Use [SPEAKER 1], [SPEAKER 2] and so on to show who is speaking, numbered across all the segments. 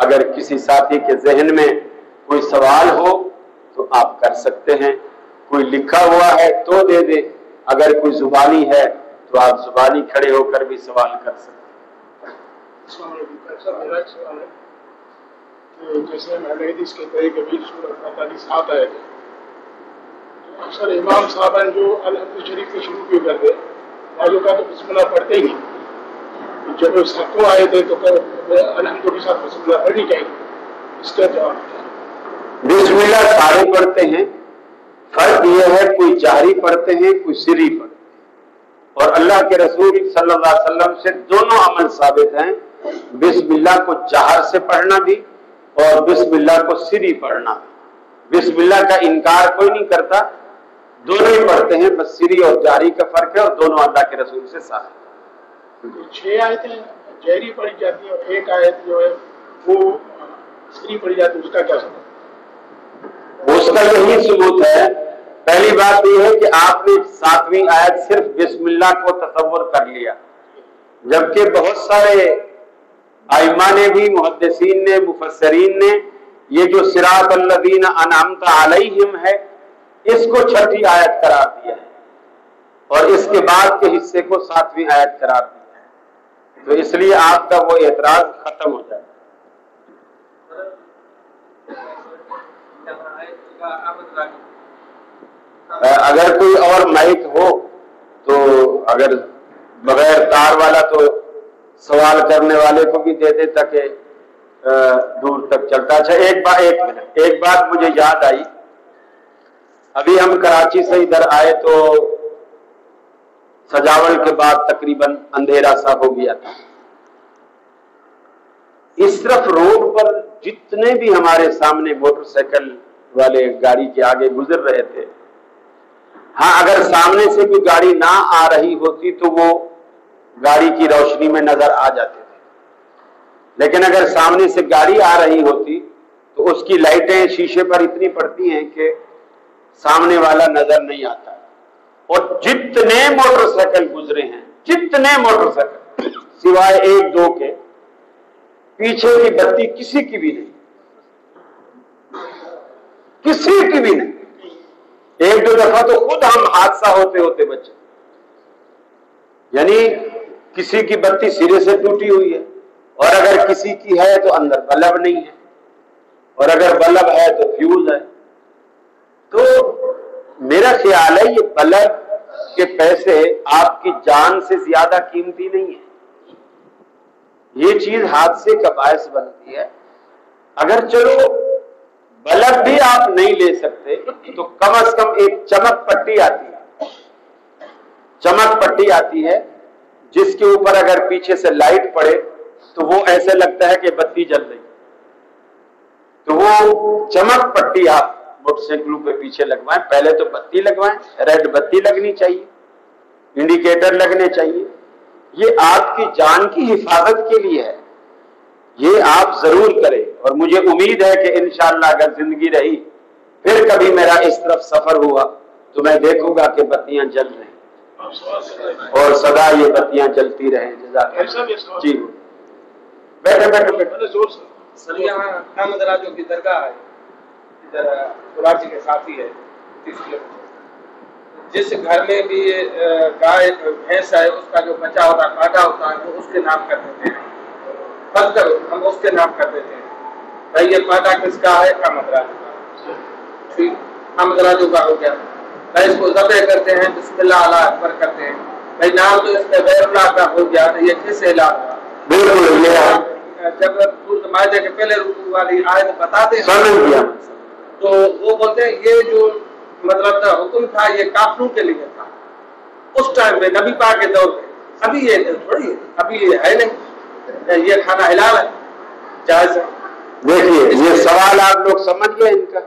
[SPEAKER 1] اگر کسی ساتھی کے ذہن میں کوئی سوال ہو تو آپ کر سکتے ہیں، کوئی لکھا ہوا ہے تو دے دیں، اگر کوئی زبانی ہے تو آپ زبانی کھڑے ہو کر بھی سوال کر سکتے ہیں۔
[SPEAKER 2] السلام علیکم صاحب، میرا ایک سوال ہے کہ جیسے میں نے حدیث کے قریب کبیر سورۃ 47 آئے تھے، اکثر امام صاحبان جو الحمد شریف کو شروع کیوں کرتے بعضوں کا تو بسم اللہ پڑھتے ہی نہیں، جب ساتوں آئے تھے تو الحمد کے ساتھ بسم اللہ پڑھنی چاہیے، اس کا جواب؟
[SPEAKER 1] بسم اللہ سارے پڑھتے ہیں، فرق یہ ہے کوئی جہری پڑھتے ہیں کوئی سری پڑھتے ہیں، اور اللہ کے رسول صلی اللہ علیہ وسلم سے دونوں عمل ثابت ہیں، بسم اللہ کو جہر سے پڑھنا بھی اور بسم اللہ کو سری پڑھنا بھی۔ بسم اللہ کا انکار کوئی نہیں کرتا، دونوں ہی پڑھتے ہیں، بس سری اور جہری کا فرق ہے، اور دونوں اللہ کے رسول سے ثابت ہے۔
[SPEAKER 2] 6 آیتیں جہری پڑھی جاتی ہیں اور ایک آیت جو ہے وہ سری پڑھی جاتی ہے، اس کا کیا سبب؟
[SPEAKER 1] اس کا یہی ثبوت ہے، پہلی بات یہ ہے کہ آپ نے 7ویں آیت صرف بسم اللہ کو تصور کر لیا، جبکہ بہت سارے ائمہ نے بھی، محدثین نے، مفسرین نے یہ جو صراط الذین انعمت علیہم ہے اس کو 6ٹھی آیت قرار دیا ہے، اور اس کے بعد کے حصے کو 7ویں آیت قرار دیا ہے، تو اس لیے آپ کا وہ اعتراض ختم ہو جائے۔ اگر کوئی اور مائک ہو تو اگر بغیر تار والا تو سوال کرنے والے کو بھی دے دے تاکہ دور تک چلتا۔ اچھا ایک بات مجھے یاد آئی، ابھی ہم کراچی سے ادھر آئے تو سجاول کے بعد تقریباً اندھیرا سا ہو گیا تھا، اس طرف روڈ پر جتنے بھی ہمارے سامنے موٹر سائیکل والے گاڑی کے آگے گزر رہے تھے، ہاں اگر سامنے سے کوئی گاڑی نہ آ رہی ہوتی تو وہ گاڑی کی روشنی میں نظر آ جاتے تھے، لیکن اگر سامنے سے گاڑی آ رہی ہوتی تو اس کی لائٹیں شیشے پر اتنی پڑتی ہیں کہ سامنے والا نظر نہیں آتا، اور جتنے موٹر سائیکل گزرے ہیں، جتنے موٹر سائیکل سوائے 1-2 کے، پیچھے کی بتی کسی کی بھی نہیں، کسی کی بھی نہیں۔ 1-2 دفعہ تو خود ہم حادثہ ہوتے بچے، یعنی کسی کی بتی سرے سے ٹوٹی ہوئی ہے، اور اگر کسی کی ہے تو اندر بلب نہیں ہے، اور اگر بلب ہے تو فیوز ہے۔ تو میرا خیال ہے یہ بلب کے پیسے آپ کی جان سے زیادہ قیمتی نہیں ہے، یہ چیز حادثے کا باعث بنتی ہے۔ اگر چلو بلب بھی آپ نہیں لے سکتے تو کم از کم ایک چمک پٹی آتی ہے، چمک پٹی آتی ہے جس کے اوپر اگر پیچھے سے لائٹ پڑے تو وہ ایسے لگتا ہے کہ بتی جل رہی، تو وہ چمک پٹی آپ موٹر سائیکلوں پہ پیچھے لگوائیں، پہلے تو بتی لگوائیں، ریڈ بتی لگنی چاہیے، انڈیکیٹر لگنے چاہیے، یہ آپ کی جان کی حفاظت کے لیے ہے، یہ آپ ضرور کریں، اور مجھے امید ہے کہ انشاءاللہ اگر زندگی رہی پھر کبھی میرا اس طرف سفر ہوا تو میں دیکھوں گا کہ بتیاں جل رہی اور سدا یہ بتیاں جلتی رہیں۔ جزاک اللہ۔ جی بیٹھے
[SPEAKER 2] زور سے
[SPEAKER 3] سر، یہاں احمد راجو کی درگاہ ہے، ادھر کراچی کے ساتھی ہے، 30 کلومیٹر۔ جس گھر میں بھی گائے بھینس ہے اس کا جو بچہ ہوتا ہے، کاٹا ہوتا ہے، وہ اس کے نام کر دیتے ہیں، فرض کرو ہم اس کے نام کر دیتے ہیں، بھائی یہ کاٹا کس کا ہے؟ احمد راجو کا، ٹھیک، احمد راجو کا ہو گیا۔ بھائی اس کو ذبح کرتے ہیں، بسم اللہ اللہ اکبر کرتے ہیں، بھائی نام تو اس میں غیر اللہ کا ہو گیا، تو یہ کس الہ کا؟
[SPEAKER 1] بالکل،
[SPEAKER 3] جب سورۃ مائدہ کے پہلے رکوع والی آیت بتاتے ہیں تو وہ بولتے ہیں یہ جو مطلب حکم تھا یہ کافروں کے لیے تھا اس ٹائم پہ، نبی پاک کے دور پہ، ابھی یہ تھوڑی ہے، ابھی یہ ہے نہیں، یہ کھانا حلال ہے، جائز ہے۔
[SPEAKER 1] دیکھیے یہ سوال آپ لوگ سمجھ گئے ان کا،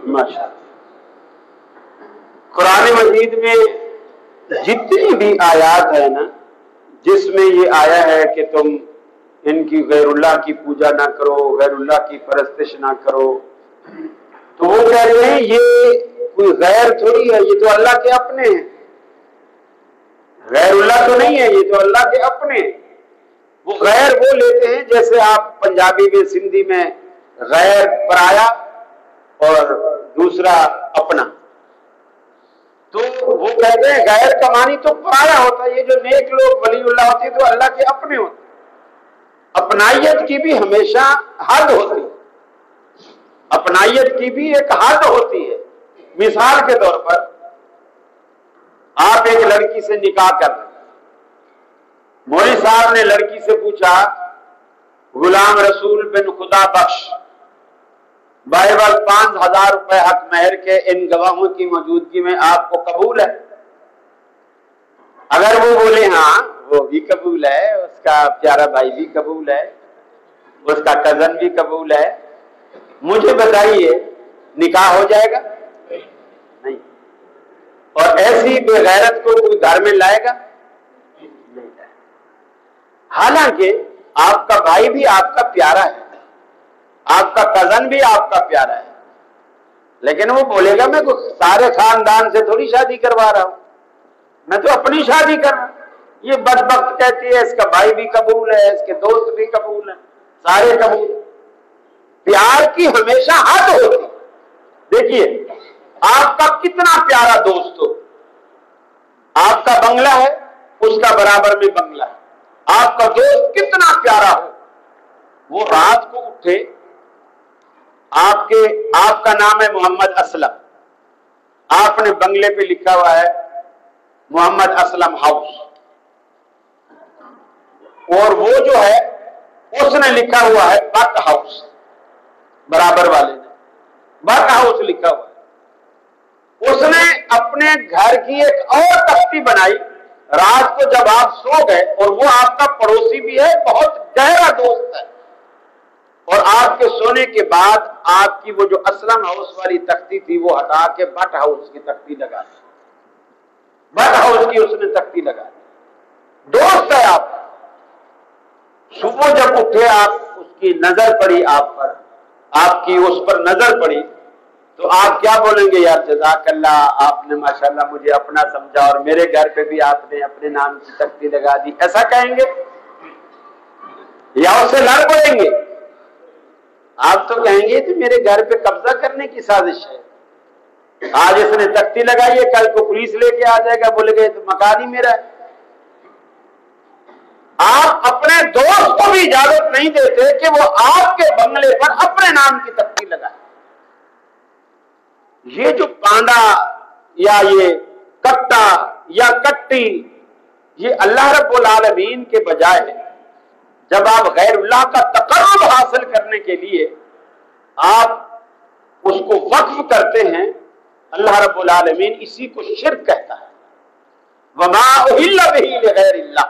[SPEAKER 1] ماشاء اللہ۔ قرآن مجید میں جتنی بھی آیات ہے نا جس میں یہ آیا ہے کہ تم ان کی غیر اللہ کی پوجا نہ کرو، غیر اللہ کی پرستش نہ کرو، تو وہ کہہ رہے ہیں یہ کوئی غیر تھوڑی ہے، یہ تو اللہ کے اپنے ہیں، غیر اللہ تو نہیں ہے، یہ تو اللہ کے اپنے ہیں۔ وہ غیر وہ لیتے ہیں جیسے آپ پنجابی میں سندھی میں غیر پرایا اور دوسرا اپنا، تو وہ کہتے ہیں غیر کا معنی تو پرایا ہوتا ہے، یہ جو نیک لوگ ولی اللہ ہوتے ہیں تو اللہ کے اپنے ہوتے ہیں۔ اپنائیت کی بھی ہمیشہ حد ہوتی ہے، اپنائیت کی بھی ایک حد ہوتی ہے۔ مثال کے طور پر آپ ایک لڑکی سے نکاح کر رہے ہیں، مولوی صاحب نے لڑکی سے پوچھا غلام رسول بن خدا بخش بائبل 5000 روپے حق مہر کے ان گواہوں کی موجودگی میں آپ کو قبول ہے؟ اگر وہ بولے ہاں وہ بھی قبول ہے، اس کا پیارا بھائی بھی قبول ہے، اس کا کزن بھی قبول ہے، مجھے بتائیے نکاح ہو جائے گا؟ نہیں۔ اور ایسی بے غیرت کو کوئی گھر میں لائے گا؟ نہیں لائے گا۔ حالانکہ آپ کا بھائی بھی آپ کا پیارا ہے، آپ کا کزن بھی آپ کا پیارا ہے، لیکن وہ بولے گا میں سارے خاندان سے تھوڑی شادی کروا رہا ہوں، میں تو اپنی شادی کر رہا ہوں۔ یہ بدبخت کہتی ہے اس کا بھائی بھی قبول ہے، اس کے دوست بھی قبول ہیں، سارے قبول ہیں۔ پیار کی ہمیشہ حد ہوتی۔ دیکھیے آپ کا کتنا پیارا دوست ہو، آپ کا بنگلہ ہے اس کا برابر میں بنگلہ ہے، آپ کا دوست کتنا پیارا ہو، وہ رات کو اٹھے، آپ کا نام ہے محمد اسلم، آپ نے بنگلے پہ لکھا ہوا ہے محمد اسلم ہاؤس، اور وہ جو ہے اس نے لکھا ہوا ہے بٹ ہاؤس، برابر والے نے بٹ ہاؤس لکھا ہوا ہے۔ اس نے اپنے گھر کی ایک اور تختی بنائی، رات کو جب آپ سو گئے، اور وہ آپ کا پڑوسی بھی ہے، بہت گہرا دوست ہے، اور آپ کے سونے کے بعد آپ کی وہ جو اسلم ہاؤس والی تختی تھی وہ ہٹا کے بٹ ہاؤس کی تختی لگا دی، بٹ ہاؤس کی اس نے تختی لگا دی۔ دوست ہے آپ، صبح جب اٹھے آپ اس کی نظر پڑی آپ پر، آپ کی اس پر نظر پڑی، تو آپ کیا بولیں گے؟ یار جزاک اللہ، آپ نے ماشاءاللہ مجھے اپنا سمجھا اور میرے گھر پہ بھی آپ نے اپنے نام کی تختی لگا دی، ایسا کہیں گے یا اس سے لڑ پڑیں گے؟ آپ تو کہیں گے کہ میرے گھر پہ قبضہ کرنے کی سازش ہے، آج اس نے تختی لگائی ہے، کل کو پولیس لے کے آ جائے گا، بولے گا تو مکان ہی میرا ہے۔ آپ اپنے دوست کو بھی اجازت نہیں دیتے کہ وہ آپ کے بنگلے پر اپنے نام کی تختی لگائے۔ یہ جو پانڈا یا یہ کٹا یا کٹی، یہ اللہ رب العالمین کے بجائے جب آپ غیر اللہ کا تقرب حاصل کرنے کے لیے آپ اس کو وقف کرتے ہیں، اللہ رب العالمین اسی کو شرک کہتا ہے۔ وما اہل بہ لغیر اللہ،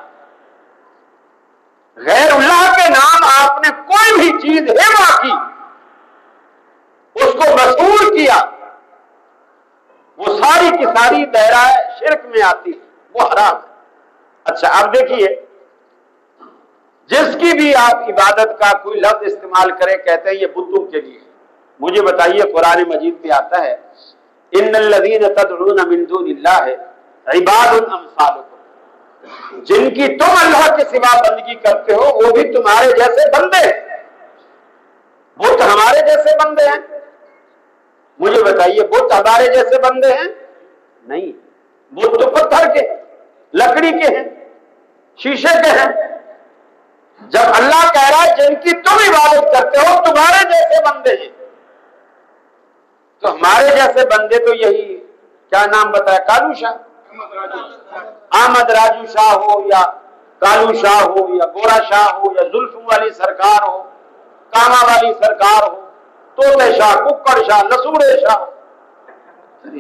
[SPEAKER 1] غیر اللہ کے نام آپ نے کوئی بھی چیز ہیوا کی، اس کو مسئول کیا، وہ ساری کی ساری دائرہ شرک میں آتی، وہ حرام ہے۔ اچھا اب دیکھیے، جس کی بھی آپ عبادت کا کوئی لفظ استعمال کریں، کہتے ہیں یہ بتوں کے لیے، مجھے بتائیے قرآن مجید میں آتا ہے ان الذین تدعون من دون اللہ عباد امثالکم، جن کی تم اللہ کے سوا بندگی کرتے ہو وہ بھی تمہارے جیسے بندے ہیں۔ بت ہمارے جیسے بندے ہیں؟ مجھے بتائیے بت ہمارے جیسے بندے ہیں؟ نہیں، بت تو پتھر کے، لکڑی کے ہیں، شیشے کے ہیں۔ جب اللہ کہہ رہا ہے جن کی تم عبادت کرتے ہو تمہارے جیسے بندے ہیں، تو ہمارے جیسے بندے تو یہی کیا نام بتایا، کالو شاہ، احمد راجو شاہ ہو یا کالو شاہ ہو یا گورا شاہ ہو یا زلفوں والی سرکار ہو، کاما والی سرکار ہو، توتے شاہ، ککڑ شاہ، لسوڑے شاہ،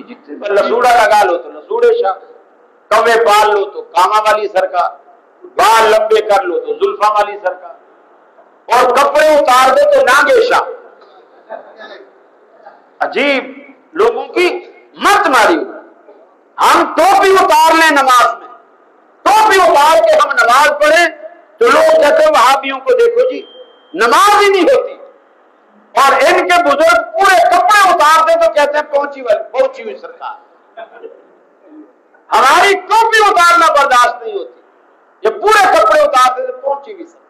[SPEAKER 1] جتنے لسوڑا لگا لو تو لسوڑے شاہ، کوے پال لو تو کاما والی سرکار، بال لمبے کر لو تو زلفا والی سرکار، اور کپڑے اتار دو تو ناگے شاہ۔ عجیب لوگوں کی مت ماری ہوئی۔ ہم ٹوپی اتار لیں نماز میں، ٹوپی اتار کے ہم نماز پڑھیں تو لوگ کہتے ہیں وہابیوں کو دیکھو جی نماز ہی نہیں ہوتی، اور ان کے بزرگ پورے کپڑے اتار دیں تو کہتے ہیں پہنچی ہوئی سرکار۔ ہماری ٹوپی اتارنا برداشت نہیں ہوتی، یہ پورے کپڑے اتار دیں تو پہنچی ہوئی سرکار۔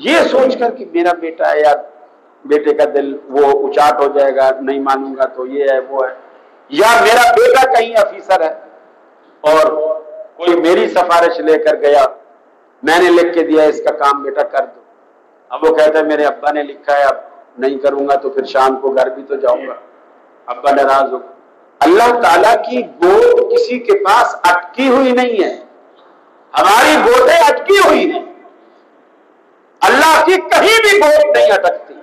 [SPEAKER 1] یہ سوچ کر کہ میرا بیٹا ہے یا بیٹے کا دل وہ اچاٹ ہو جائے گا، نہیں مانوں گا تو یہ ہے وہ ہے، یا میرا بیٹا کہیں افیسر ہے اور کوئی میری سفارش لے کر گیا، میں نے لکھ کے دیا اس کا کام بیٹا کر دو، اب وہ کہتا ہے میرے ابا نے لکھا ہے اب نہیں کروں گا تو پھر شام کو گھر بھی تو جاؤں گا، ابا ناراض ہو۔ اللہ تعالیٰ کی گود کسی کے پاس اٹکی ہوئی نہیں ہے، ہماری گودیں اٹکی ہوئی ہیں، اللہ کی کہیں بھی گود نہیں اٹکتی۔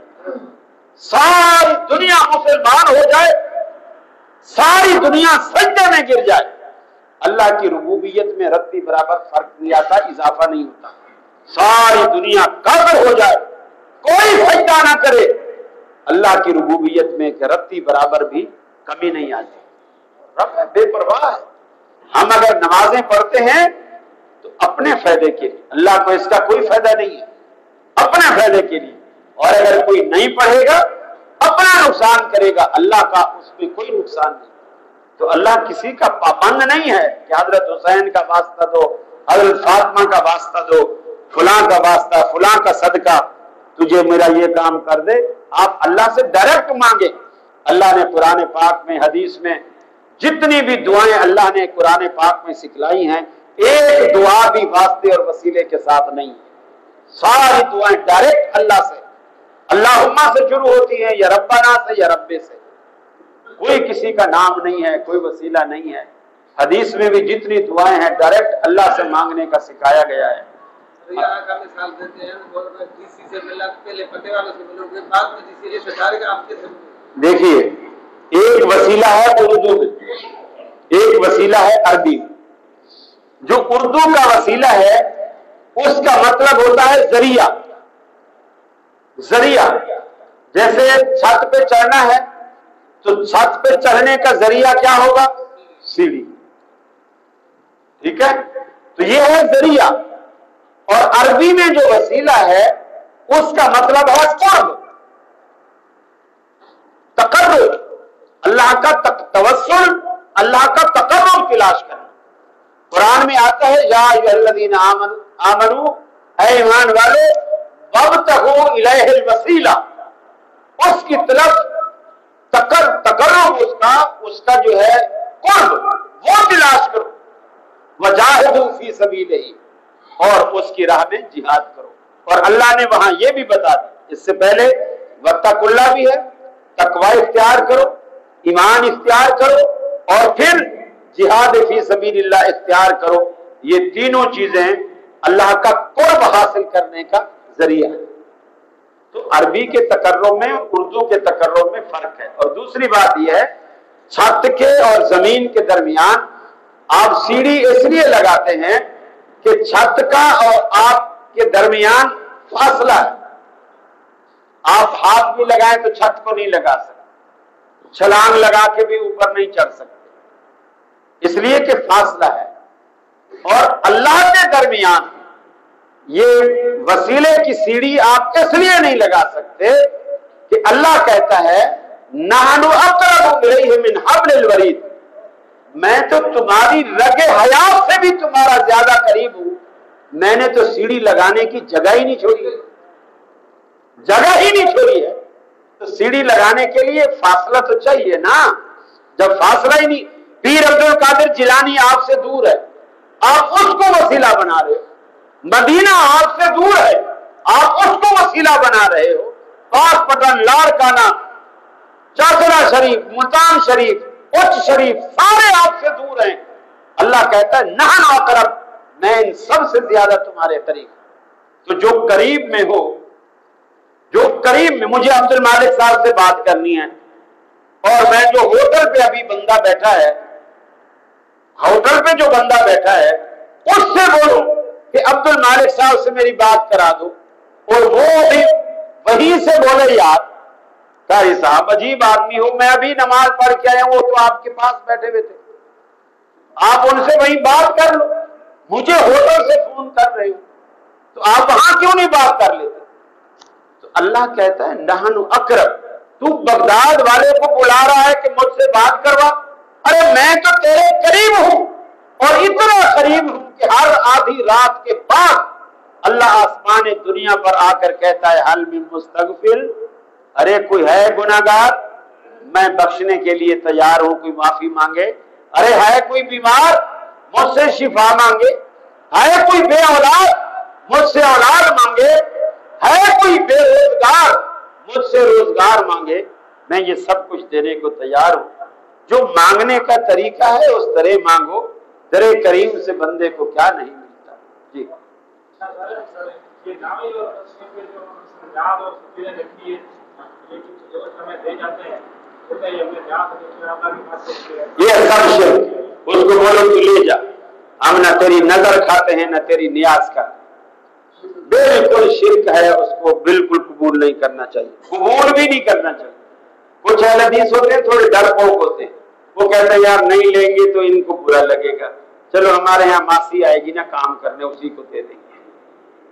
[SPEAKER 1] ساری دنیا مسلمان ہو جائے، ساری دنیا سجدے میں گر جائے، اللہ کی ربوبیت میں رتی برابر فرق نہیں آتا، اضافہ نہیں ہوتا۔ ساری دنیا کافر ہو جائے، کوئی سجدہ نہ کرے، اللہ کی ربوبیت میں کہ رتی برابر بھی کمی نہیں آتی۔ رب بے پرواہ ہے۔ ہم اگر نمازیں پڑھتے ہیں تو اپنے فائدے کے لیے، اللہ کو اس کا کوئی فائدہ نہیں ہے، اپنے فائدے کے لیے، اور اگر کوئی نہیں پڑھے گا اپنا نقصان کرے گا، اللہ کا اس میں کوئی نقصان نہیں۔ تو اللہ کسی کا پابند نہیں ہے کہ حضرت حسین کا واسطہ دو، حضرت فاطمہ کا واسطہ دو، فلاں کا واسطہ، فلاں کا صدقہ، تجھے میرا یہ کام کر دے۔ آپ اللہ سے ڈائریکٹ مانگے۔ اللہ نے قرآن پاک میں، حدیث میں جتنی بھی دعائیں اللہ نے قرآن پاک میں سکھلائی ہیں، ایک دعا بھی واسطے اور وسیلے کے ساتھ نہیں ہے، ساری دعائیں ڈائریکٹ اللہ سے، اللہم سے شروع ہوتی ہیں، یا ربنا سے یا رب سے، کوئی کسی کا نام نہیں ہے، کوئی وسیلہ نہیں ہے۔ حدیث میں بھی جتنی دعائیں ہیں ڈائریکٹ اللہ سے مانگنے کا سکھایا گیا ہے۔
[SPEAKER 3] کا مثال دیتے ہیں، کسی سے ملا پہلے پتے والوں سے ملو گے، بعد میں کسی رشتہ دار کا آپ کے سے۔
[SPEAKER 1] دیکھیے، ایک وسیلہ ہے اردو میں، ایک وسیلہ ہے عربی میں۔ جو اردو کا وسیلہ ہے اس کا مطلب ہوتا ہے ذریعہ۔ ذریعہ جیسے چھت پہ چڑھنا ہے تو چھت پہ چڑھنے کا ذریعہ کیا ہوگا؟ سیڑھی، ٹھیک ہے؟ تو یہ ہے ذریعہ۔ اور عربی میں جو وسیلہ ہے اس کا مطلب ہے قرب، تقرب، اللہ کا توسل، اللہ کا تقرب تلاش کرنا۔ قرآن میں آتا ہے یا ایھا الذین آمنوا، اے ایمان والے، وابتغوا الیہ الوسیلہ، اس کی طرف تقرب، اس کا جو ہے قرب، وہ تلاش کرو۔ وجاہدوا فی سبیلہ، اور اس کی راہ میں جہاد کرو۔ اور اللہ نے وہاں یہ بھی بتا دیا، اس سے پہلے واتقوا اللہ بھی ہے، تقوی اختیار کرو، ایمان اختیار کرو، اور پھر جہاد فی سبیل اللہ اختیار کرو۔ یہ تینوں چیزیں اللہ کا قرب حاصل کرنے کا ذریعہ ہے۔ تو عربی کے تقرب میں اردو کے تقرب میں فرق ہے۔ اور دوسری بات یہ ہے، چھت کے اور زمین کے درمیان آپ سیڑھی اس لیے لگاتے ہیں کہ چھت کا اور آپ کے درمیان فاصلہ ہے۔ آپ ہاتھ بھی لگائیں تو چھت کو نہیں لگا سکتے، چھلانگ لگا کے بھی اوپر نہیں چڑھ سکتے، اس لیے کہ فاصلہ ہے۔ اور اللہ کے درمیان یہ وسیلے کی سیڑھی آپ اس لیے نہیں لگا سکتے کہ اللہ کہتا ہے نحن اقرب الیہ من حبل الورید، میں تو تمہاری رگ حیات سے بھی تمہارا زیادہ قریب ہوں، میں نے تو سیڑھی لگانے کی جگہ ہی نہیں چھوڑی ہے، جگہ ہی نہیں چھوڑی ہے۔ تو سیڑھی لگانے کے لیے فاصلہ تو چاہیے نا، جب فاصلہ ہی نہیں، پیر عبد القادر جیلانی آپ سے دور ہے، آپ اس کو وسیلہ بنا رہے ہو، مدینہ آپ سے دور ہے، آپ اس کو وسیلہ بنا رہے ہو، پاک پٹن، لاڑکانہ، چاکرا شریف، ملتان شریف، اچ شریف، سارے آپ سے دور ہیں۔ اللہ کہتا ہے نحن اقرب، میں ان سب سے زیادہ تمہارے قریب۔ تو جو قریب میں ہو، جو قریب میں، مجھے عبد المالک صاحب سے بات کرنی ہے، اور میں جو ہوٹل پہ ابھی بندہ بیٹھا ہے، ہوٹل پہ جو بندہ بیٹھا ہے اس سے بولوں کہ عبد المالک صاحب سے میری بات کرا دو، اور وہ بھی وہیں سے بولے یار قاری صاحب عجیب آدمی ہو، میں ابھی نماز پڑھ کے آیا ہوں، وہ تو آپ کے پاس بیٹھے ہوئے تھے، آپ ان سے وہیں بات کر لو، مجھے ہوٹل سے فون کر رہے ہو تو آپ وہاں کیوں نہیں بات کر لیتے؟ تو اللہ کہتا ہے نحن اقرب، تو بغداد والے کو بلا رہا ہے کہ مجھ سے بات کروا، ارے میں تو تیرے قریب ہوں، اور اتنا قریب ہوں کہ ہر آدھی رات کے بعد اللہ آسمان دنیا پر آ کر کہتا ہے حل من مستغفر، ارے کوئی ہے گناہگار، میں بخشنے کے لیے تیار ہوں، کوئی معافی مانگے۔ ارے ہے کوئی بیمار، مجھ سے شفا مانگے۔ ہے کوئی بے اولاد، مجھ سے اولاد مانگے۔ ہے کوئی بے روزگار، مجھ سے روزگار مانگے، میں یہ سب کچھ دینے کو تیار ہوں۔ جو مانگنے کا طریقہ ہے اس طرح مانگو، در کریم سے بندے کو کیا نہیں ملتا۔ جی یہ سب شرک، اس کو بولو تو لے جا، ہم نہ تیری نظر کھاتے ہیں نہ تیری نیاز کھاتے ہیں، بالکل شرک ہے، اس کو بالکل قبول نہیں کرنا چاہیے، قبول بھی نہیں کرنا چاہیے۔ کچھ اہل حدیث ہوتے ہیں تھوڑے ڈرپوک ہوتے ہیں، وہ کہتے ہیں یار نہیں لیں گے تو ان کو برا لگے گا، چلو ہمارے یہاں ماسی آئے گی نا کام کرنے، اسی کو دے دیں گے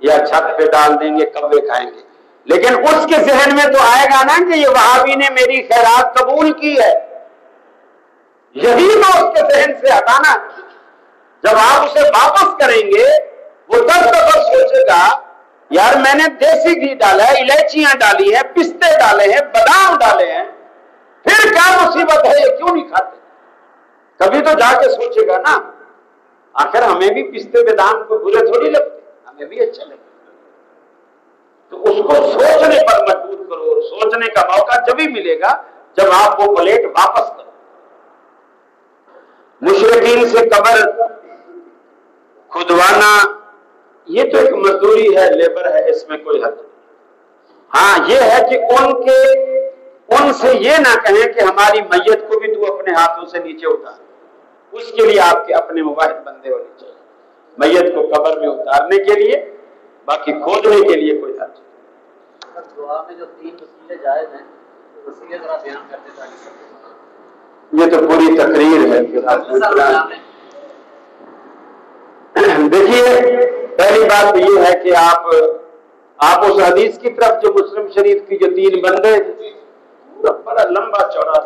[SPEAKER 1] یا چھت پہ ڈال دیں گے، کبے کھائیں گے۔ لیکن اس کے ذہن میں تو آئے گا نا کہ یہ وہابی نے میری خیرات قبول کی ہے، یہی تو اس کے ذہن سے ہٹانا۔ جب آپ اسے واپس کریں گے وہ 10 دفعہ سوچے گا یار میں نے دیسی گھی ڈالا ہے، الائچیاں ڈالی ہیں، پستے ڈالے ہیں، بادام ڈالے ہیں، پھر کیا مصیبت ہے، یہ کیوں نہیں کھاتے؟ کبھی تو جا کے سوچے گا نا، آخر ہمیں بھی پستے بادام کو برے تھوڑی لگتے، ہمیں بھی اچھا لگتا۔ تو اس کو سوچنے پر مجبور کرو، اور سوچنے کا موقع جب ہی ملے گا جب آپ وہ پلیٹ واپس کرو۔ مشرکین سے قبر کھدوانا یہ تو ایک مزدوری ہے، لیبر ہے، اس میں کوئی حد نہیں۔ ہاں یہ ہے کہ ان سے یہ نہ کہیں کہ ہماری میت کو بھی تو اپنے ہاتھوں سے نیچے اتار، اس کے لیے آپ کے اپنے مباحث بندے ہونے چاہیے میت کو قبر میں اتارنے کے لیے، باقی کھودنے کے لیے کوئی حد نہیں۔
[SPEAKER 4] دعا میں جو 3 وسیلے جائز ہیں، وسیلے ذرا بیان کرتے تاکہ
[SPEAKER 1] یہ تو پوری تقریر ہے۔ دیکھیے پہلی بات یہ ہے کہ آپ اس حدیث کی طرف جو مسلم شریف کی جو 3 بندے بڑا لمبا چوڑا،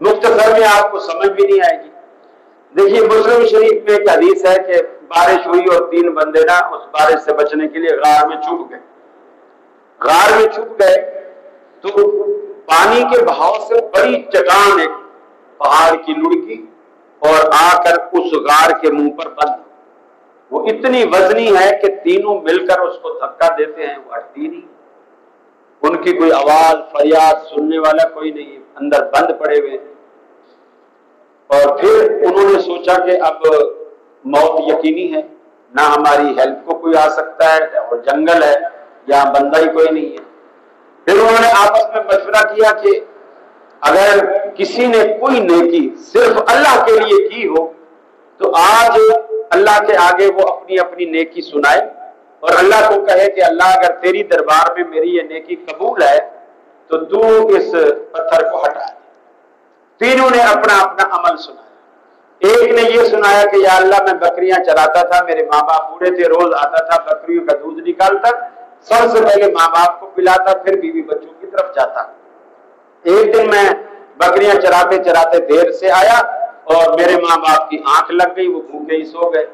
[SPEAKER 1] مختصر میں آپ کو سمجھ بھی نہیں آئے گی۔ دیکھیے مسلم شریف میں ایک حدیث ہے کہ بارش ہوئی اور 3 بندے نا اس بارش سے بچنے کے لیے غار میں چھپ گئے۔ غار میں چھپ گئے تو پانی کے بہاؤ سے بڑی چٹان ایک پہاڑ کی لڑکی اور آ کر اس غار کے منہ پر بند، وہ اتنی وزنی ہے کہ تینوں مل کر اس کو دھکا دیتے ہیں، وہ ہٹتی نہیں، ان کی کوئی آواز فریاد سننے والا کوئی نہیں، اندر بند پڑے ہوئے۔ اور پھر انہوں نے سوچا کہ اب موت یقینی ہے، نہ ہماری ہیلپ کو کوئی آ سکتا ہے اور جنگل ہے، یہاں بندہ ہی کوئی نہیں ہے۔ پھر انہوں نے آپس میں مشورہ کیا کہ اگر کسی نے کوئی نیکی صرف اللہ کے لیے کی ہو تو آج اللہ کے آگے وہ اپنی اپنی نیکی سنائے اور اللہ کو کہے کہ اللہ اگر تیری دربار میں میری یہ نیکی قبول ہے تو تو اس پتھر کو ہٹا دے۔ تینوں نے اپنا اپنا عمل سنایا۔ ایک نے یہ سنایا کہ یا اللہ میں بکریاں چراتا تھا، میرے ماں باپ بوڑھے تھے، روز آتا تھا بکریوں کا دودھ نکالتا، سب سے پہلے ماں باپ کو پلاتا، پھر بیوی بچوں کی طرف جاتا۔ ایک دن میں بکریاں چراتے چراتے دیر سے آیا اور میرے ماں باپ کی آنکھ لگ گئی، وہ بھوکے ہی سو گئے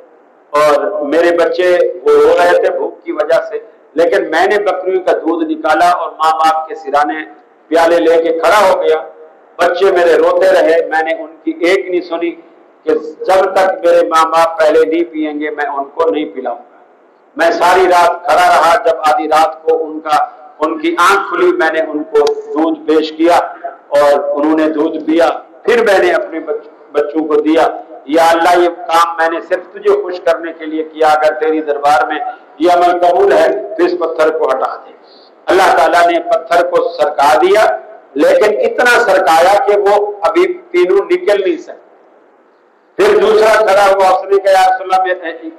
[SPEAKER 1] اور میرے بچے وہ رو رہے تھے بھوک کی وجہ سے، لیکن میں نے بکریوں کا دودھ نکالا اور ماں باپ کے سرانے پیالے لے کے کھڑا ہو گیا۔ بچے میرے روتے رہے، میں نے ان کی ایک نہیں سنی کہ جب تک میرے ماں باپ پہلے نہیں پیئیں گے میں ان کو نہیں پلاؤں گا۔ میں ساری رات کھڑا رہا، جب آدھی رات کو ان کی آنکھ کھلی، میں نے ان کو دودھ پیش کیا اور انہوں نے دودھ پیا، پھر میں نے اپنے بچوں کو دیا۔ یا اللہ یہ کام میں نے صرف تجھے خوش کرنے کے لیے کیا، اگر تیری دربار میں یہ عمل قبول ہے تو اس پتھر کو ہٹا دے۔ اللہ تعالیٰ نے پتھر کو سرکا دیا، لیکن اتنا سرکایا کہ وہ ابھی تینوں نکل نہیں سکے۔ پھر دوسرا کھڑا ہوا، اس نے کہا یا رسول اللہ،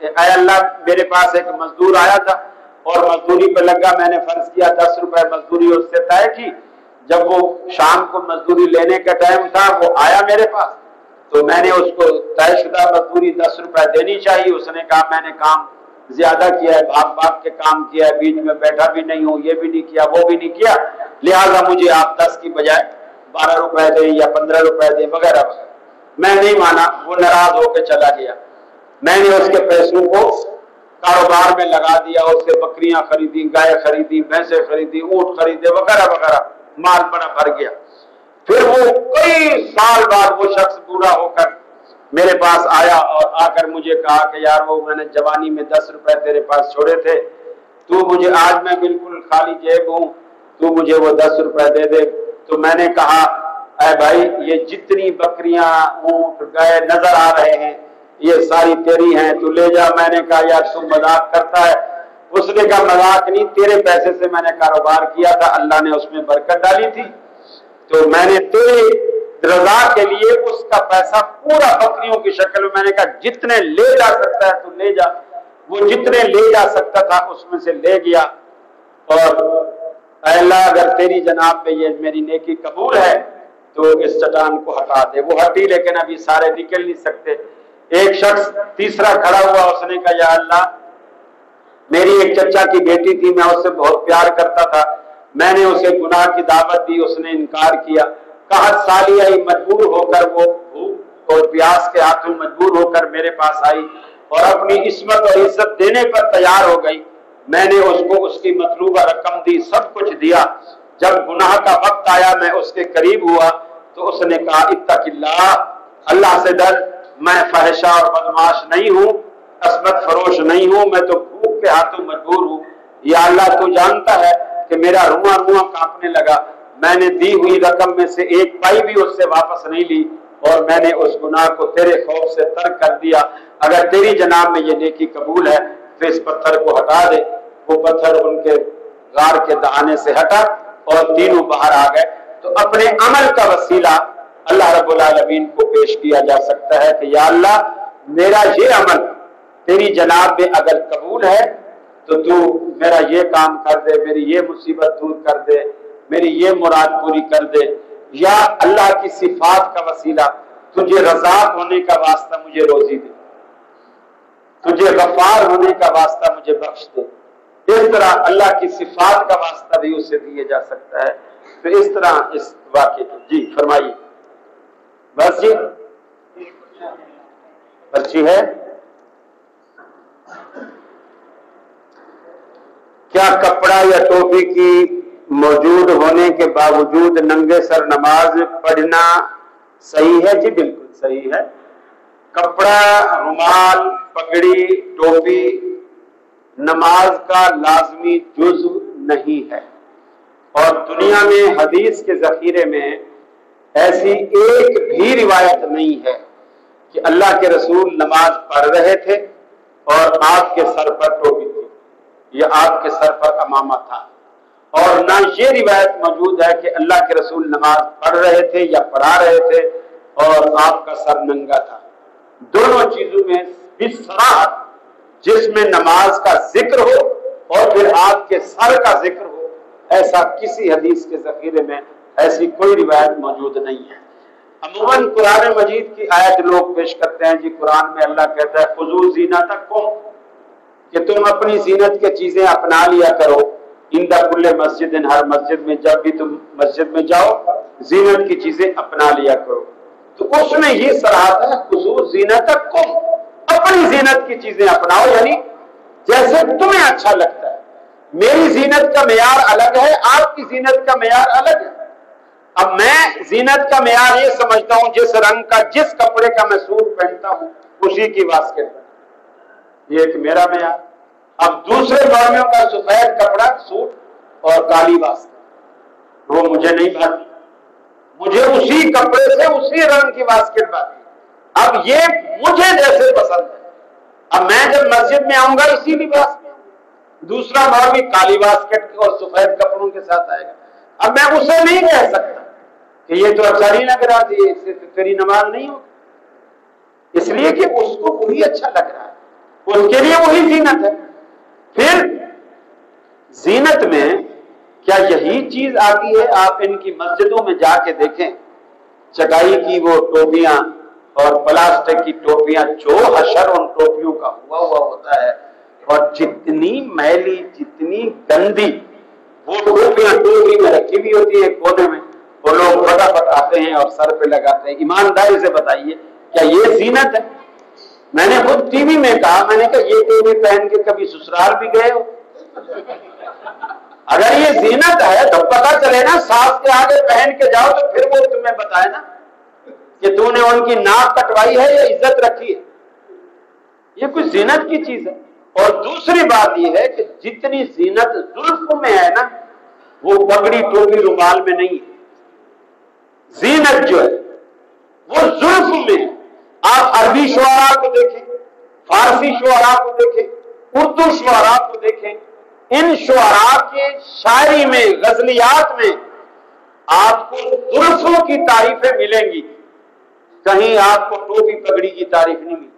[SPEAKER 1] اے اللہ میرے پاس ایک مزدور آیا تھا اور مزدوری پہ لگا، میں نے فرض کیا 10 روپے مزدوری اس سے طے کی، جب وہ شام کو مزدوری لینے کا ٹائم تھا وہ آیا میرے پاس تو میں نے اس کو طے شدہ مزدوری 10 روپے دینی چاہیے۔ اس نے کہا میں نے کام زیادہ کیا ہے، بھاگ کے کام کیا ہے، بیچ میں بیٹھا بھی نہیں ہوں، یہ بھی نہیں کیا وہ بھی نہیں کیا، لہٰذا مجھے آپ 10 کی بجائے 12 روپے دیں یا 15 روپے دیں وغیرہ وغیرہ۔ میں نہیں مانا، وہ ناراض ہو کے چلا گیا۔ میں نے اس کے پیسوں کو کاروبار میں لگا دیا، اس سے بکریاں خریدی، گائے خریدی، بھینسیں خریدی، اونٹ خریدے وغیرہ وغیرہ، مال بڑا بھر گیا۔ پھر وہ کئی سال بعد وہ شخص بوڑھا ہو کر میرے پاس آیا اور آ کر مجھے کہا کہ یار وہ میں نے جوانی میں 10 روپے تیرے پاس چھوڑے تھے، تو مجھے، آج میں بالکل خالی جیب ہوں، تو مجھے وہ 10 روپے دے دے۔ تو میں نے کہا اے بھائی یہ جتنی بکریاں اونٹ گائے نظر آ رہے ہیں یہ ساری تیری ہیں، تو لے جا۔ میں نے کہا یار تم مذاق کرتا ہے؟ اس نے کہا مذاق نہیں، تیرے پیسے سے میں نے کاروبار کیا تھا، اللہ نے اس میں برکت ڈالی تھی، تو میں نے تیری رضا کے لیے اس کا پیسہ پورا بکریوں کی شکل میں نے کہا جتنے لے جا سکتا ہے تو لے جا۔ وہ جتنے لے جا سکتا تھا اس میں سے لے گیا، اور اے اللہ اگر تیری جناب میں یہ میری نیکی قبول ہے تو اس چٹان کو ہٹا دے۔ وہ ہٹی لیکن ابھی سارے نکل نہیں سکتے۔ ایک شخص تیسرا کھڑا ہوا، اس نے کہا یا اللہ میری ایک چچا کی بیٹی تھی، میں اس سے بہت پیار کرتا تھا، میں نے اسے گناہ کی دعوت دی، اس نے انکار کیا، قحط سالی آئی، مجبور ہو کر وہ بھوک اور پیاس کے ہاتھوں مجبور ہو کر میرے پاس آئی اور اپنی عصمت اور عزت دینے پر تیار ہو گئی۔ میں نے اس کو اس کی مطلوبہ رقم دی، سب کچھ دیا۔ جب گناہ کا وقت آیا میں اس کے قریب ہوا تو اس نے کہا اتق اللہ، اللہ سے ڈر، میں فحشہ اور بدماش نہیں ہوں، عصمت فروش نہیں ہوں، میں تو بھوک کے ہاتھوں مجبور ہوں، یا اللہ تو جانتا ہے کہ میرا رواں کانپنے لگا، میں نے دی ہوئی رقم میں سے ایک پائی بھی اس سے واپس نہیں لی، اور میں نے اس گناہ کو تیرے خوف سے ترک کر دیا، اگر تیری جناب میں یہ نیکی قبول ہے تو اس پتھر کو ہٹا دے۔ وہ پتھر ان کے غار کے دہانے سے ہٹا اور تینوں باہر آ گئے۔ تو اپنے عمل کا وسیلہ اللہ رب العالمین کو پیش کیا جا سکتا ہے کہ یا اللہ میرا یہ عمل تیری جناب میں اگر قبول ہے تو تو میرا یہ کام کر دے، میری یہ مصیبت دور کر دے، میری یہ مراد پوری کر دے، یا اللہ کی صفات کا وسیلہ تجھے رضا ہونے کا واسطہ مجھے روزی دے، تجھے غفار ہونے کا واسطہ مجھے بخش دے۔ اس طرح اللہ کی صفات کا واسطہ بھی اسے دیے جا سکتا ہے۔ تو اس طرح اس واقعے کی جی فرمائیے۔ بس جی پرچی ہے؟ کیا کپڑا یا ٹوپی کی موجود ہونے کے باوجود ننگے سر نماز پڑھنا صحیح ہے؟ جی بالکل صحیح ہے۔ کپڑا، رومال، پگڑی، ٹوپی نماز کا لازمی جزو نہیں ہے، اور دنیا میں حدیث کے ذخیرے میں ایسی ایک بھی روایت نہیں ہے کہ اللہ کے رسول نماز پڑھ رہے تھے اور آپ کے سر پر ٹوپی تھی یا آپ کے سر پر عمامہ تھا، اور نہ یہ روایت موجود ہے کہ اللہ کے رسول نماز پڑھ رہے تھے یا پڑھا رہے تھے اور آپ کا سر ننگا تھا۔ دونوں چیزوں میں بصراحت جس میں نماز کا ذکر ہو اور پھر آپ کے سر کا ذکر ہو، ایسا کسی حدیث کے ذخیرے میں ایسی کوئی روایت موجود نہیں ہے۔ عموماً قرآن مجید کی آیت لوگ پیش کرتے ہیں، جی قرآن میں اللہ کہتا ہے خذوا زینتکم، کہ تم اپنی زینت کے چیزیں اپنا لیا کرو، عند کل مسجد، ہر مسجد میں جب بھی تم مسجد میں جاؤ زینت کی چیزیں اپنا لیا کرو۔ تو اس میں یہ صراحت ہے خذوا زینتکم، اپنی زینت کی چیزیں اپناؤ، یعنی جیسے تمہیں اچھا لگتا ہے۔ میری زینت کا معیار الگ ہے، آپ کی زینت کا معیار الگ ہے۔ اب میں زینت کا معیار یہ سمجھتا ہوں جس رنگ کا، جس کپڑے کا میں سوٹ پہنتا ہوں اسی کی واسکٹ، یہ ایک میرا معیار۔ اب دوسرے قومیوں کا سفید کپڑا سوٹ اور کالی واسکٹ وہ مجھے نہیں بھاتی، مجھے اسی کپڑے سے اسی رنگ کی واسکٹ بھاتی۔ اب یہ مجھے جیسے پسند ہے، اب میں جب مسجد میں آؤں گا اسی لباس میں، دوسرا مولوی کالی واسکٹ اور سفید کپڑوں کے ساتھ آئے گا، اب میں اسے نہیں کہہ سکتا کہ یہ تو اچھا نہیں لگ رہا تھی، اس سے تیری نماز نہیں ہوگی، اس لیے کہ اس کو وہی اچھا لگ رہا ہے، اس کے لیے وہی زینت ہے۔ پھر زینت میں کیا یہی چیز آتی ہے؟ آپ ان کی مسجدوں میں جا کے دیکھیں، چٹائی کی وہ ٹوپیاں اور پلاسٹک کی ٹوپیاں، جو حشر ان ٹوپیوں کا ہوا ہوتا ہے، اور جتنی میلی، جتنی گندی وہ ٹوپیاں ٹوپی میں رکھی ہوئی ہوتی ہے کونے میں، وہ لوگ فٹافٹ آتے ہیں اور سر پہ لگاتے ہیں۔ ایمانداری سے بتائیے کیا یہ زینت ہے؟ میں نے خود ٹی وی میں کہا، میں نے کہا یہ ٹی وی پہن کے کبھی سسرال بھی گئے ہو؟ اگر یہ زینت ہے تو پتا چلے نا، ساس کے آگے پہن کے جاؤ تو پھر وہ تمہیں بتائے نا کہ تو نے ان کی ناک کٹوائی ہے یا عزت رکھی ہے. یہ کوئی زینت کی چیز ہے. اور دوسری بات یہ ہے کہ جتنی زینت زلف میں ہے نا، وہ پگڑی ٹوپی رومال میں نہیں ہے. زینت جو ہے وہ زلف میں. آپ عربی شعراء کو دیکھیں، فارسی شعراء کو دیکھیں، اردو شعراء کو دیکھیں، ان شعراء کے شاعری میں، غزلیات میں آپ کو زلفوں کی تعریفیں ملیں گی، کہیں آپ کو ٹوپی پگڑی کی تعریف نہیں ملی.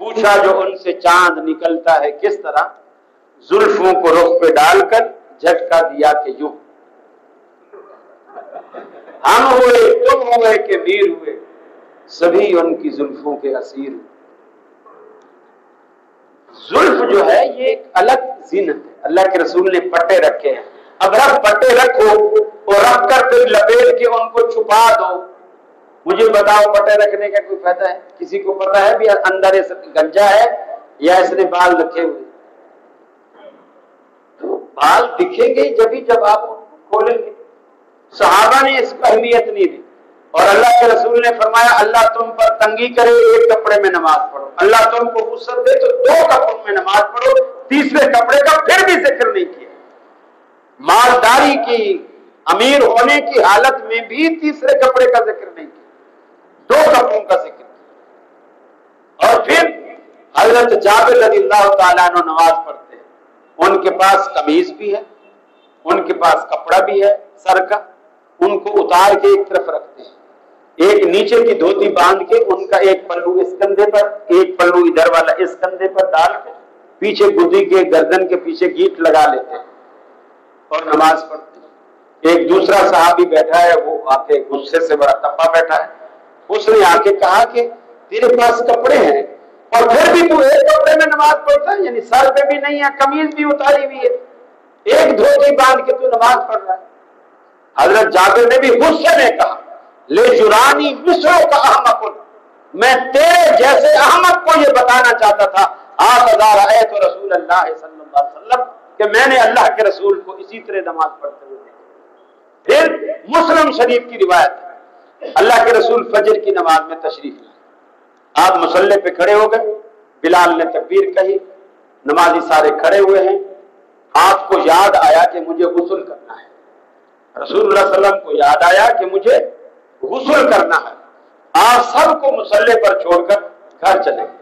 [SPEAKER 1] پوچھا جو ان سے چاند نکلتا ہے کس طرح، زلفوں کو رخ پہ ڈال کر جھٹکا دیا کہ یوں. ہم ہوئے تم ہوئے کہ میر ہوئے، سبھی ان کی زلفوں کے اسیر. زلف جو ہے یہ ایک الگ زینت ہے. اللہ کے رسول نے پٹے رکھے ہیں. اب رکھ پٹے رکھو اور رکھ کر پھر لپیٹ کے ان کو چھپا دو. مجھے بتاؤ پٹے رکھنے کا کوئی فائدہ ہے؟ کسی کو پتا ہے بھی اندر گنجا ہے یا اس نے بال رکھے ہوئے؟ تو بال دکھیں گے جب آپ ان کو کھولیں گے. صحابہ نے اس کو اہمیت نہیں دی. اور اللہ کے رسول نے فرمایا اللہ تم پر تنگی کرے ایک کپڑے میں نماز پڑھو، اللہ تم کو وسعت دے تو 2 کپڑوں میں نماز پڑھو. تیسرے کپڑے کا پھر بھی ذکر نہیں کیا. مالداری کی، امیر ہونے کی حالت میں بھی تیسرے کپڑے کا ذکر نہیں کیا، 2 کپڑوں کا ذکر کیا. اور پھر حضرت جابر رضی اللہ تعالیٰ عنہ نماز پڑھتے ہیں. ان کے پاس قمیض بھی ہے، ان کے پاس کپڑا بھی ہے سر کا، ان کو اتار کے ایک طرف رکھتے ہیں. ایک نیچے کی دھوتی باندھ کے ان کا ایک پلو اس کندھے پر، ایک پلو ادھر والا اس کندھے پر ڈال کے پیچھے گدی کے گردن کے پیچھے گیٹ لگا لیتے ہیں اور نماز پڑھتے ہیں. ایک دوسرا صحابی بیٹھا ہے، وہ آ کے غصے سے بڑا تپا بیٹھا ہے. اس نے آ کے کہا کہ تیرے پاس کپڑے ہیں اور پھر بھی تو ایک کپڑے میں نماز پڑھتا ہے، یعنی سر پہ بھی نہیں ہے، قمیض بھی اتاری ہوئی ہے، ایک دھوتی باندھ کے تو نماز پڑھ رہا ہے. حضرت جابر نے بھی غصے میں کہا لے جرانی مصروں کا احمق، میں تیرے جیسے احمق کو یہ بتانا چاہتا تھا رأیت رسول اللہ صلی اللہ علیہ وسلم کہ میں نے اللہ کے رسول کو اسی طرح نماز پڑھتے ہوئے دیکھا. پھر مسلم شریف کی روایت، اللہ کے رسول فجر کی نماز میں تشریف لائے. آپ مصلی پہ کھڑے ہو گئے، بلال نے تکبیر کہی، نمازی سارے کھڑے ہوئے ہیں. آپ کو یاد آیا کہ مجھے غسل کرنا ہے. رسول اللہ صلی اللہ علیہ وسلم کو یاد آیا کہ مجھے غسل کرنا ہے. آپ سب کو مصلی پر چھوڑ کر گھر چلے گئے.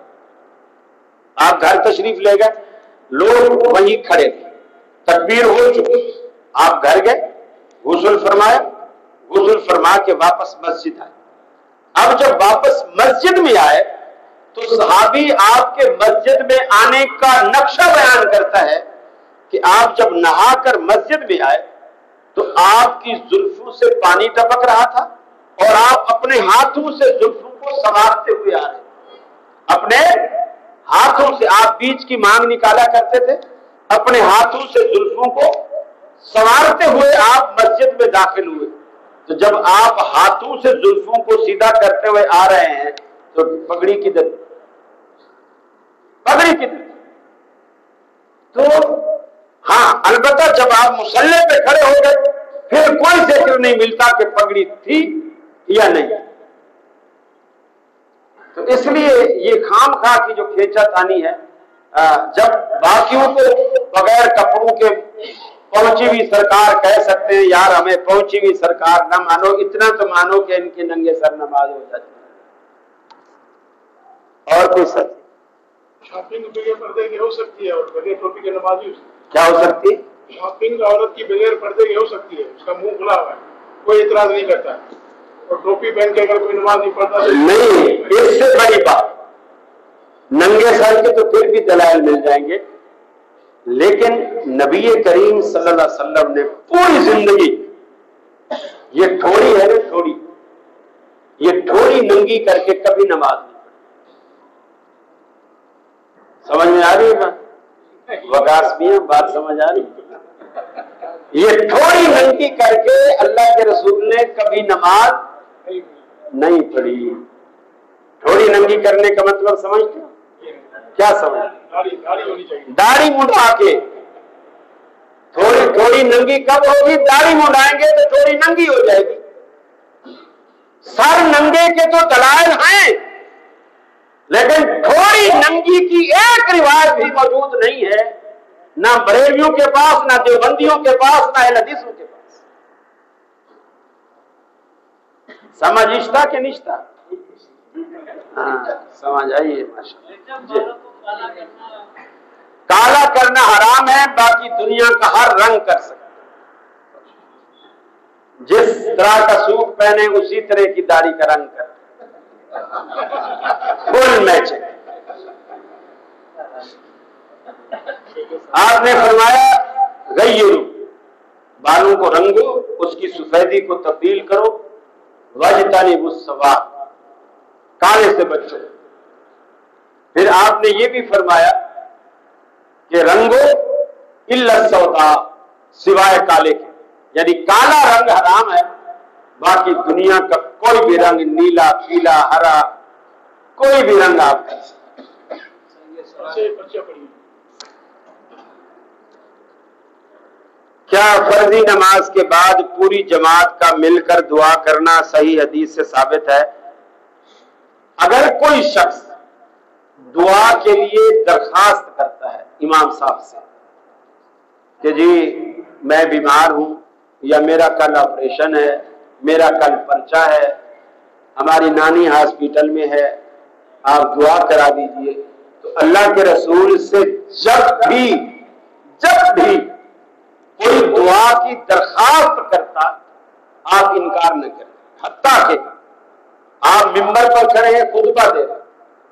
[SPEAKER 1] آپ گھر تشریف لے گئے، لوگ وہیں کھڑے تھے، تکبیر ہو چکی. آپ گھر گئے، غسل فرمایا، غسل فرما کے واپس مسجد آئے. اب جب واپس مسجد میں آئے تو صحابی آپ کے مسجد میں آنے کا نقشہ بیان کرتا ہے کہ آپ جب نہا کر مسجد میں آئے تو آپ کی زلفوں سے پانی ٹپک رہا تھا اور آپ اپنے ہاتھوں سے زلفوں کو سنوارتے ہوئے آ رہے. اپنے ہاتھوں سے آپ بیچ کی مانگ نکالا کرتے تھے، اپنے ہاتھوں سے زلفوں کو سنوارتے ہوئے آپ مسجد میں داخل ہوئے. تو جب آپ ہاتھوں سے زلفوں کو سیدھا کرتے ہوئے آ رہے ہیں تو پگڑی کدھر؟ پگڑی کدھر؟ تو ہاں البتہ جب آپ مصلی پہ کھڑے ہو گئے پھر کوئی ذکر نہیں ملتا کہ پگڑی تھی یا نہیں. تو اس لیے یہ خام خواہ کی جو کھینچا تانی ہے، جب باقیوں کو بغیر کپڑوں کے پہنچی ہوئی سرکار کہہ سکتے ہیں یار ہمیں پہنچی ہوئی سرکار نہ مانو، اتنا تو مانو کہ ان کے ننگے سر نماز ہو جاتی. اور کوئی سچ
[SPEAKER 2] شاپنگ بغیر پردے کی ہو سکتی ہے اور بغیر ٹوپی کے نماز ہی
[SPEAKER 1] کیا ہو سکتی ہے؟
[SPEAKER 2] شاپنگ عورت کی بغیر پردے کی ہو سکتی ہے، اس کا منہ کھلا ہوا ہے، کوئی اعتراض نہیں کرتا. اور ٹوپی پہن کے اگر کوئی نماز نہیں پڑھتا
[SPEAKER 1] نہیں، اس سے بڑی بات ننگے سر کے تو پھر بھی دلائل مل جائیں گے، لیکن نبی کریم صلی اللہ علیہ وسلم نے پوری زندگی یہ تھوڑی ہے نا، تھوڑی یہ تھوڑی ننگی کر کے کبھی نماز نہیں پڑھی. سمجھ میں آ رہی ہے بات؟ وقاص بھی ہے، بات سمجھ آ رہی؟ یہ تھوڑی ننگی کر کے اللہ کے رسول نے کبھی نماز نہیں پڑھی. تھوڑی ننگی کرنے کا مطلب سمجھتے ہو؟ کیا سمجھتے؟ داڑھی منڈا کے تھوڑی ننگی کب ہوگی؟ داڑھی منڈائیں گے تو تھوڑی ننگی ہو جائے گی. سر ننگے کے تو دلائل ہیں، لیکن تھوڑی ننگی کی ایک روایت بھی موجود نہیں ہے، نہ بریلویوں کے پاس، نہ دیوبندیوں کے پاس، نہ اہل حدیثوں کے پاس. سمجھ اشتا کہ نشتا؟ ہاں سمجھ آئیے ماشاءاللہ. جی کالا کرنا حرام ہے، باقی دنیا کا ہر رنگ کر سکتا. جس طرح کا سوٹ پہنے اسی طرح کی داڑھی کا رنگ کر، فل میچنگ. آپ نے فرمایا غیرو، بالوں کو رنگو، اس کی سفیدی کو تبدیل کرو، واجتنبوا السواد، کالے سے بچو. پھر آپ نے یہ بھی فرمایا کہ رنگو الا السودا، سوائے کالے کے، یعنی کالا رنگ حرام ہے، باقی دنیا کا کوئی بھی رنگ، نیلا، پیلا، ہرا، کوئی بھی رنگ آپ کر سکتے. کیا فرضی نماز کے بعد پوری جماعت کا مل کر دعا کرنا صحیح حدیث سے ثابت ہے؟ اگر کوئی شخص دعا کے لیے درخواست کرتا ہے امام صاحب سے کہ جی میں بیمار ہوں، یا میرا کل آپریشن ہے، میرا کل پرچہ ہے، ہماری نانی ہاسپٹل میں ہے، آپ دعا کرا دیجئے، تو اللہ کے رسول سے جب بھی کوئی دعا کی درخواست کرتا آپ انکار نہ کریں. حتیٰ کہ آپ ممبر پر کھڑے ہیں خطبہ دے رہے ہیں،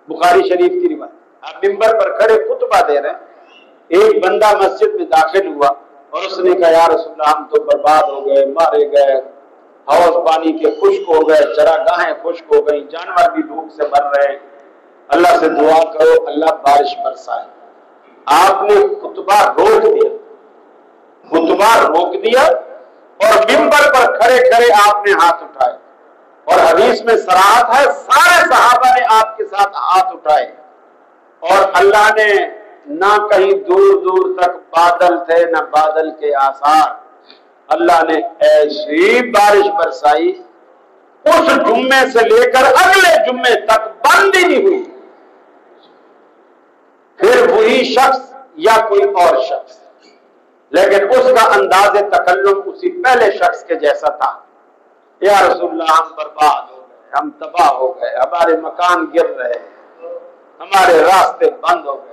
[SPEAKER 1] بخاری شریف کی روایت، آپ ممبر پر کھڑے خطبہ دے رہے ہیں، ایک بندہ مسجد میں داخل ہوا اور اس نے کہا یا رسول اللہ ہم تو برباد ہو گئے، مارے گئے، حوض پانی کے خشک ہو گئے، چراگاہیں خشک ہو گئی، جانور بھی بھوک سے مر رہے ہیں، اللہ سے دعا کرو اللہ بارش برسائے. آپ نے خطبہ روک دیا اور ممبر پر کھڑے کھڑے آپ نے ہاتھ اٹھائے، اور حدیث میں صراحت ہے سارے صحابہ نے آپ کے ساتھ ہاتھ اٹھائے، اور اللہ نے نہ کہیں دور دور تک بادل تھے نہ بادل کے آثار، اللہ نے ایسی بارش برسائی اس جمعے سے لے کر اگلے جمعے تک بند ہی نہیں ہوئی. پھر وہی شخص یا کوئی اور شخص، لیکن اس کا انداز تکلم اسی پہلے شخص کے جیسا تھا. یا رسول اللہ ہم برباد ہو گئے، ہم تباہ ہو گئے، ہمارے مکان گر رہے، ہمارے راستے بند ہو گئے،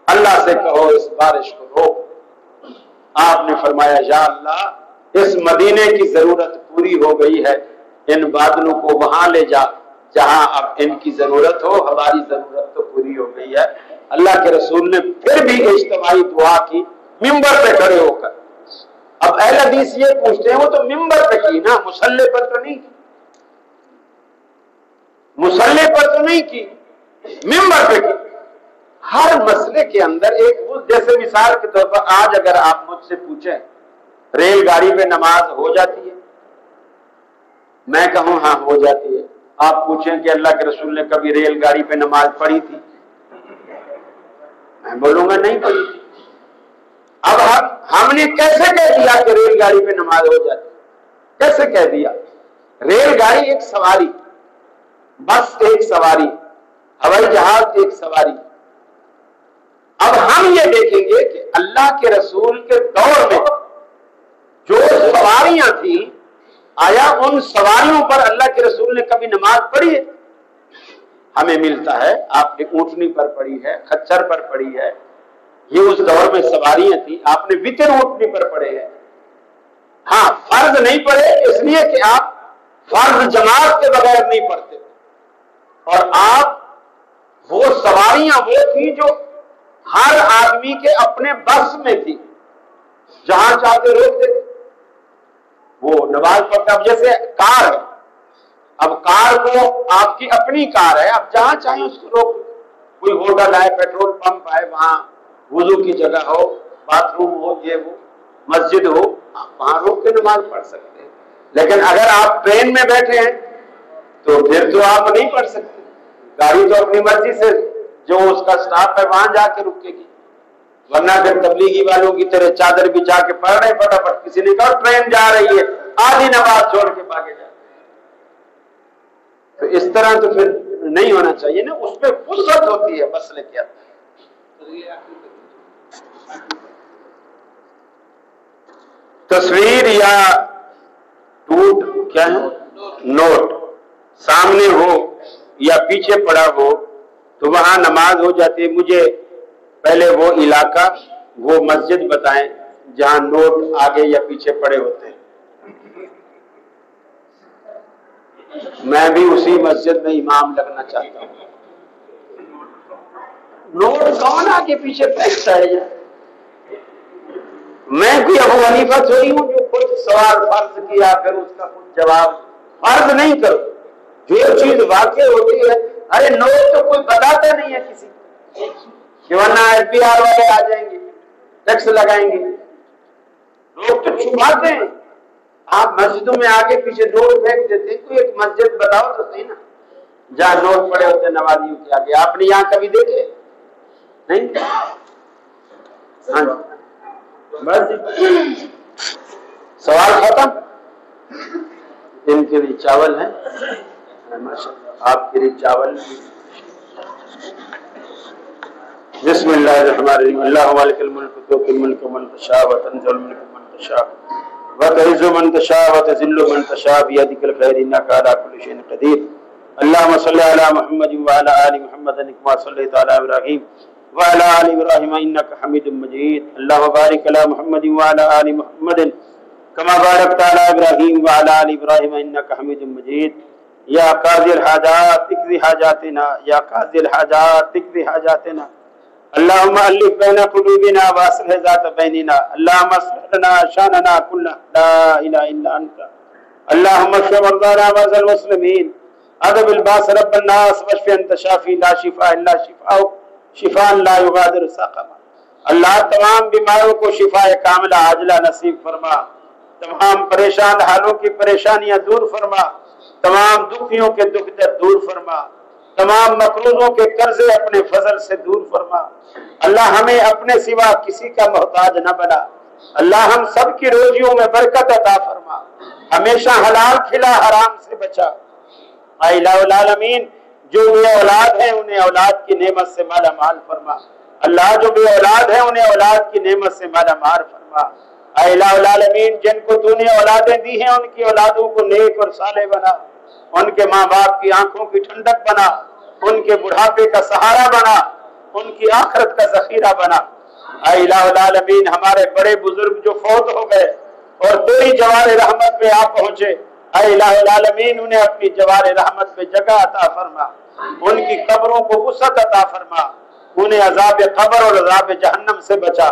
[SPEAKER 1] اللہ سے کہو اس بارش کو روک. آپ نے فرمایا یا اللہ اس مدینے کی ضرورت پوری ہو گئی ہے، ان بادلوں کو وہاں لے جا جہاں اب ان کی ضرورت ہو، ہماری ضرورت تو پوری ہو گئی ہے. اللہ کے رسول نے پھر بھی اجتماعی دعا کی ممبر پہ کھڑے ہو کر. اب اہل حدیث یہ پوچھتے ہیں وہ تو ممبر پہ کی نا، مصلی پر تو نہیں کی، مصلی پر تو نہیں کی، ممبر پہ کی. ہر مسئلے کے اندر ایک جیسے مثال کے طور پر آج اگر آپ مجھ سے پوچھیں ریل گاڑی پہ نماز ہو جاتی ہے، میں کہوں ہاں ہو جاتی ہے، آپ پوچھیں کہ اللہ کے رسول نے کبھی ریل گاڑی پہ نماز پڑھی تھی، میں بولوں گا نہیں پڑھی تھی. اب ہم نے کیسے کہہ دیا کہ ریل گاڑی پہ نماز ہو جاتی؟ کیسے کہہ دیا؟ ریل گاڑی ایک سواری، بس ایک سواری، ہوائی جہاز ایک سواری. اب ہم یہ دیکھیں گے کہ اللہ کے رسول کے دور میں جو سواریاں تھیں، آیا ان سواریوں پر اللہ کے رسول نے کبھی نماز پڑھی ہے؟ ہمیں ملتا ہے آپ نے اونٹنی پر پڑھی ہے، خچر پر پڑھی ہے، یہ اس دور میں سواریاں تھیں. آپ نے وطر اونٹنی پر پڑھے ہیں. ہاں فرض نہیں پڑھے اس لیے کہ آپ فرض جماعت کے بغیر نہیں پڑھتے، اور آپ وہ سواریاں وہ تھیں جو ہر آدمی کے اپنے بس میں تھی، جہاں چاہتے روکتے وہ نماز پڑھتا. اب جیسے کار ہے، اب کار کو آپ کی اپنی کار ہے، آپ جہاں چاہیں اس کو روک، کوئی ہوٹل ہے، پیٹرول پمپ ہے، وہاں وضو کی جگہ ہو، باتھ روم ہو، یہ وہ مسجد ہو، آپ وہاں روک کے نماز پڑھ سکتے ہیں. لیکن اگر آپ ٹرین میں بیٹھے ہیں تو پھر تو آپ نہیں پڑھ سکتے. گاڑی تو اپنی مرضی سے جو اس کا سٹاپ ہے وہاں جا کے رکے گی، ورنہ پھر تبلیغی والوں کی طرح چادر بچھا کے پڑھ رہے فٹافٹ، کسی نے کہا ٹرین جا رہی ہے آدھی نماز چھوڑ کے بھاگے جا، تو اس طرح تو پھر نہیں ہونا چاہیے نا، اس پہ فرصت ہوتی ہے مسئلے کیا تصویر یا ٹوٹ کیا ہے نوٹ سامنے ہو یا پیچھے پڑا ہو تو وہاں نماز ہو جاتی ہے۔ مجھے پہلے وہ علاقہ وہ مسجد بتائیں جہاں نوٹ آگے یا پیچھے پڑے ہوتے ہیں، میں بھی اسی مسجد میں امام لگنا چاہتا ہوں۔ نوٹ کون آگے پیچھے پھینکتا ہے؟ میں کوئی ابو حنیفہ تھوڑی ہوں جو خود سوال فرض کیا پھر اس کا خود جواب فرض نہیں کرو، جو چیز واقع ہوتی ہے۔ ارے نوٹ تو کوئی بتاتا نہیں ہے کسی کہ ورنہ FBR والے آ جائیں گے ٹیکس لگائیں گے، لوگ تو چھپاتے ہیں۔ آپ مسجدوں میں آگے پیچھے نوٹ پھینک دیتے ہیں، کوئی ایک مسجد بتاؤ تو صحیح نا جہاں نوٹ پڑے ہوتے ہیں نمازیوں کے آگے، آپ نے یہاں کبھی دیکھے نہیں؟ ہاں بس سوال ختم۔ ان کے لیے چاول ہے ماشاءاللہ، آپ کے لیے چاول۔ بسم اللہ الرحمن الرحیم، اللہ مالک الملک تؤتی الملک من تشاء وتنزع الملک من تشاء وتعز من تشاء وتذل من تشاء بيدك الخير انك على كل شيء قدير۔ اللهم صل على محمد وعلى ال محمد كما صليت على ابراهيم وعلى ال ابراهيم انك حميد مجيد۔ اللهم بارك على محمد وعلى ال محمد كما باركت على ابراهيم وعلى ال ابراهيم انك حميد مجيد۔ یا قاضی الحاجات اقضِ حاجاتنا، یا قاضی الحاجات اقضِ حاجاتنا۔ اللهم الف بين قلوبنا واصلح ذات بيننا، اللهم اصلح لنا شاننا كله لا اله الا انت، اللهم اشف مرضانا ومرضى المسلمين، اذهب الباس رب الناس واشف انت شافي لا شفاء الا شفاءك شفاء لا يغادر سقما۔ اللہ تمام بیماروں کو شفاء کاملہ عاجلہ نصیب فرما، تمام پریشان حالوں کی پریشانیاں دور فرما، تمام دکھیوں کے دکھ درد دور فرما، تمام مقروضوں کے قرضے اپنے فضل سے دور فرما۔ اللہ ہمیں اپنے سوا کسی کا محتاج نہ بنا، اللہ ہم سب کی روزیوں میں برکت عطا فرما، ہمیشہ حلال کھلا حرام سے بچا۔ اے الہ العالمین، جو بے اولاد ہیں انہیں اولاد کی نعمت سے مالا مال فرما، اللہ جو بے اولاد ہیں انہیں اولاد کی نعمت سے مالا مال فرما۔ اے الہ العالمین، جن کو تو نے اولادیں دی ہیں ان کی اولادوں کو نیک اور صالح بنا، ان کے ماں باپ کی آنکھوں کی ٹھنڈک بنا، ان کے بڑھاپے کا سہارا بنا، ان کی آخرت کا ذخیرہ بنا۔ اے الہ العالمین، ہمارے بڑے بزرگ جو فوت ہو گئے اور تیری جوار رحمت میں آ پہنچے، اے الہ العالمین انہیں اپنی جوار رحمت میں جگہ عطا فرما، ان کی قبروں کو وسعت عطا فرما، انہیں عذاب قبر اور عذاب جہنم سے بچا۔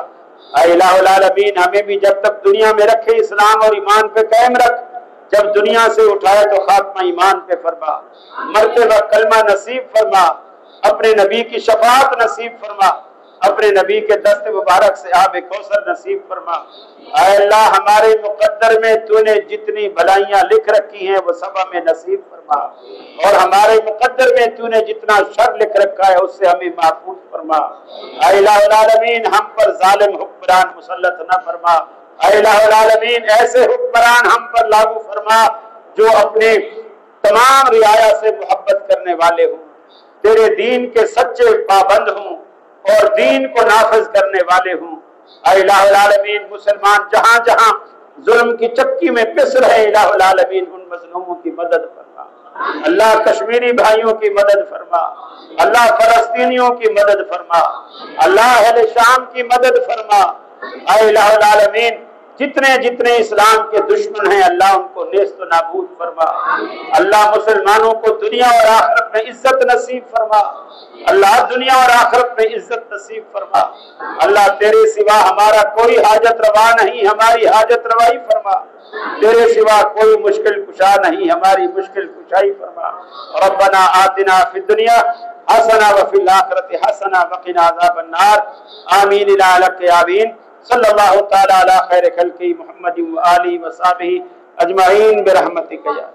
[SPEAKER 1] اے الہ العالمین، ہمیں بھی جب تک دنیا میں رکھے اسلام اور ایمان پہ قائم رکھ، جب دنیا سے اٹھائے تو خاتمہ ایمان پہ فرما، مرتے وقت کلمہ نصیب فرما، اپنے نبی کی شفاعت نصیب فرما، اپنے نبی کے دست مبارک سے آب کوثر نصیب فرما۔ اے اللہ، ہمارے مقدر میں تو نے جتنی بھلائیاں لکھ رکھی ہیں وہ سب ہمیں نصیب فرما، اور ہمارے مقدر میں تو نے جتنا شر لکھ رکھا ہے اس سے ہمیں محفوظ فرما۔ اے الہ العالمین، ہم پر ظالم حکمران مسلط نہ فرما، اے الہ العالمین ایسے حکمران ہم پر لاگو فرما جو اپنے تمام رعایا سے محبت کرنے والے ہوں، تیرے دین کے سچے پابند ہوں اور دین کو نافذ کرنے والے ہوں۔ اے الہ العالمین، مسلمان جہاں جہاں ظلم کی چکی میں پس رہے، الہ العالمین ان مظلوموں کی مدد فرما، اللہ کشمیری بھائیوں کی مدد فرما، اللہ فلسطینیوں کی مدد فرما، اللہ اہل شام کی مدد فرما۔ اے الہ العالمین، جتنے جتنے اسلام کے دشمن ہیں اللہ ان کو نیست و نابود فرما، اللہ مسلمانوں کو دنیا اور آخرت میں عزت نصیب فرما، اللہ دنیا اور آخرت میں عزت نصیب فرما۔ اللہ تیرے سوا ہمارا کوئی حاجت روا نہیں، ہماری حاجت روائی فرما، تیرے سوا کوئی مشکل کشا نہیں، ہماری مشکل کشائی فرما۔ ربنا آتنا فی الدنیا حسنہ وفی الآخرۃ حسنہ وقنا عذاب النار، آمین الہ آمین۔ صلی اللہ تعالی علی خیر خلقہ محمد و آلہ و صحبہ اجمعین برحمتک یا